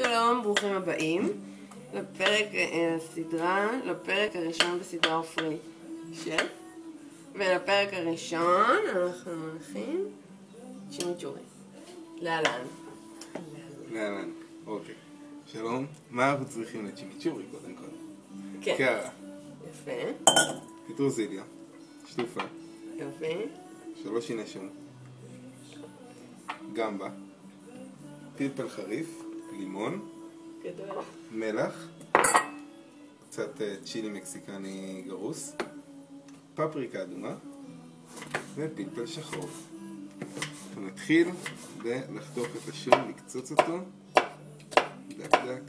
שלום, ברוכים הבאים לפרק הראשון בסדרה עופרי שף. ולפרק הראשון אנחנו מנחים צ'ימיצ'ורי. להלן. אוקיי. שלום, מה אנחנו צריכים לצ'ימיצ'ורי קודם כל? כן. קערה. יפה. פטרוזיליה. שטופה. יפה. 3 שיני שום. גמבה. פלפל חריף. לימון. גדול. מלח. קצת צ'ילי מקסיקני גרוס. פפריקה אדומה. ופלפל שחור. אנחנו נתחיל לחתוך את השום, לקצוץ אותו. דק דק.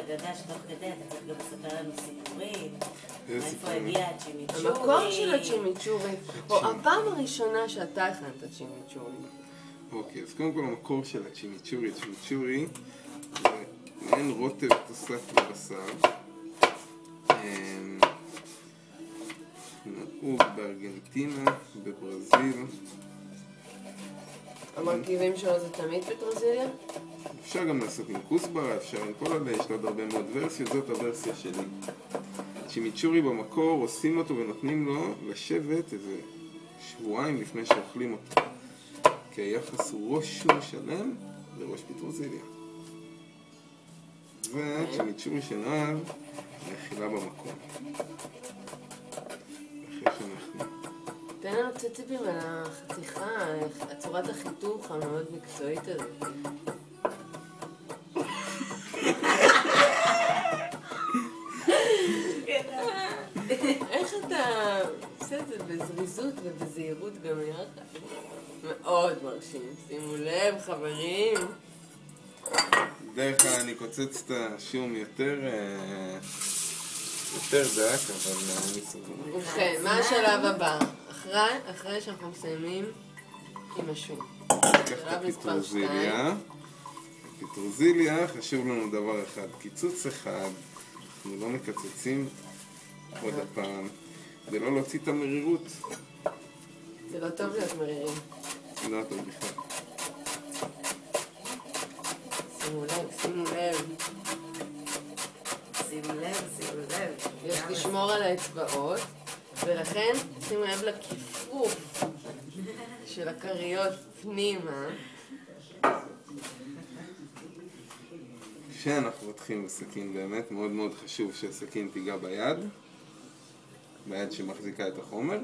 אתה יודע שתוך כדי אתה צריך גם לספר לנו סיפורים. איזה מאיפה סיפורים? הגיע הצ'ימיצ'ורי? המקור של הצ'ימיצ'ורי, או הפעם הראשונה שאתה הכנת צ'ימיצ'ורי. אוקיי, אז קודם כל המקור של הצ'ימיצ'ורי, הצ'ימיצ'ורי זה מעין רוטב תוסף לבשר. נהוג בארגנטינה, בברזיל. המרכיבים שלו זה תמיד פטרוזיליה? אפשר גם לעשות עם כוסברה, אפשר עם כל אלה, יש לו עוד הרבה מאוד ורסיות, זאת הוורסיה שלי. צ'ימיצ'ורי במקור עושים אותו ונותנים לו לשבת איזה שבועיים לפני שאוכלים אותו. כי היחס הוא ראש שום שלם לראש פטרוזיליה. וצ'ימיצ'ורי שנהב מאכילה במקום. אחרי שאנחנו... תן לנו קצת טיפים על החתיכה, צורת החיתוך המאוד מקצועית הזאת. איך אתה עושה את זה בזריזות ובזהירות גם יחד? מאוד מרשים, שימו לב חברים. בדרך כלל אני קוצץ את השום יותר דק, אבל אני סוגר. ובכן, מה השלב הבא? אחרי שאנחנו מסיימים עם השום. ניקח את הפטרוזיליה. פטרוזיליה, חשוב לנו דבר אחד, קיצוץ אחד, אנחנו לא מקצצים עוד הפעם, כדי לא להוציא את המרירות. זה לא טוב להיות מרירים. לא טוב בכלל. שימו לב. שימו לב. יש לשמור על האצבעות, ולכן שימו לב לכיפוף של הכריות פנימה. כשאנחנו מתחילים בסכין באמת מאוד מאוד חשוב שהסכין תיגע ביד שמחזיקה את החומר,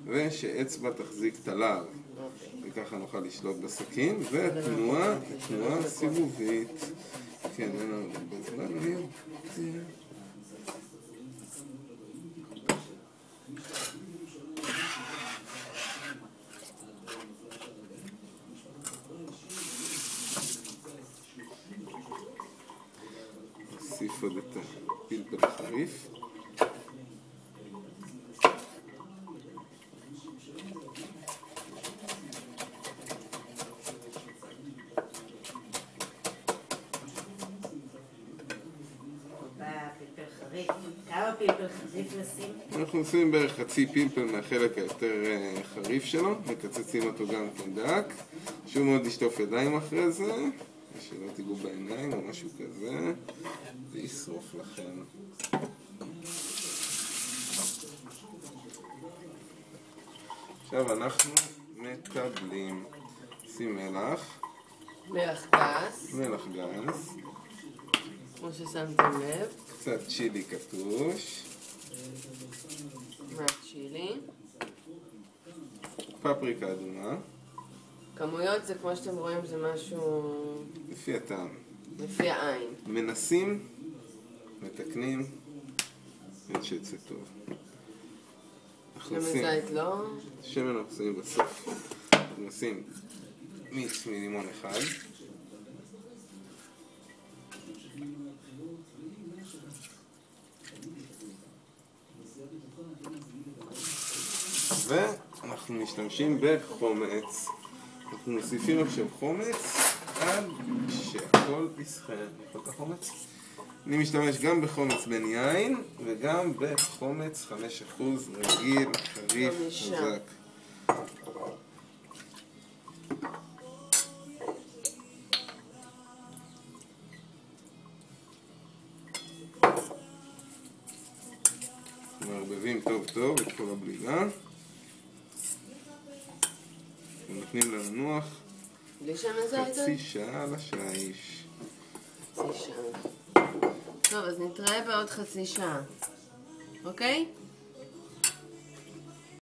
ושאצבע תחזיק את הלהב, וככה נוכל לשלוט בסכין, ותנועה סיבובית. כן, אין לנו בזמן, נוסיף עוד את הפלפל החריף. כמה פלפל חריף לשים? אנחנו נשים בערך חצי פלפל מהחלק היותר חריף שלו, מקצצים אותו גם כן דק. חשוב מאוד לשטוף ידיים אחרי זה, שלא תיגעו בעיניים או משהו כזה, זה ישרוף לכם. עכשיו אנחנו מקבלים, שים מלח גס, כמו ששמתם לב, קצת צ'ילי קטוש, מהצ'ילי. פפריקה אדומה. כמויות זה כמו שאתם רואים זה משהו לפי הטעם. לפי העין. מנסים, מתקנים, עד שיצא טוב. שמן זית לא? שמן אנחנו שמים בסוף. נשים מיץ מלימון אחד. ואנחנו משתמשים בחומץ. אנחנו מוסיפים עכשיו חומץ עד שהכל יסחר. נפתח החומץ. אני משתמש גם בחומץ בן יין וגם בחומץ 5% רגיל, חריף, חזק. מערבבים טוב טוב את כל הבלילה. ונותנים לה לנוח בלי שמן זית? חצי שעה על השיש. חצי שעה. טוב, אז נתראה בעוד חצי שעה. אוקיי?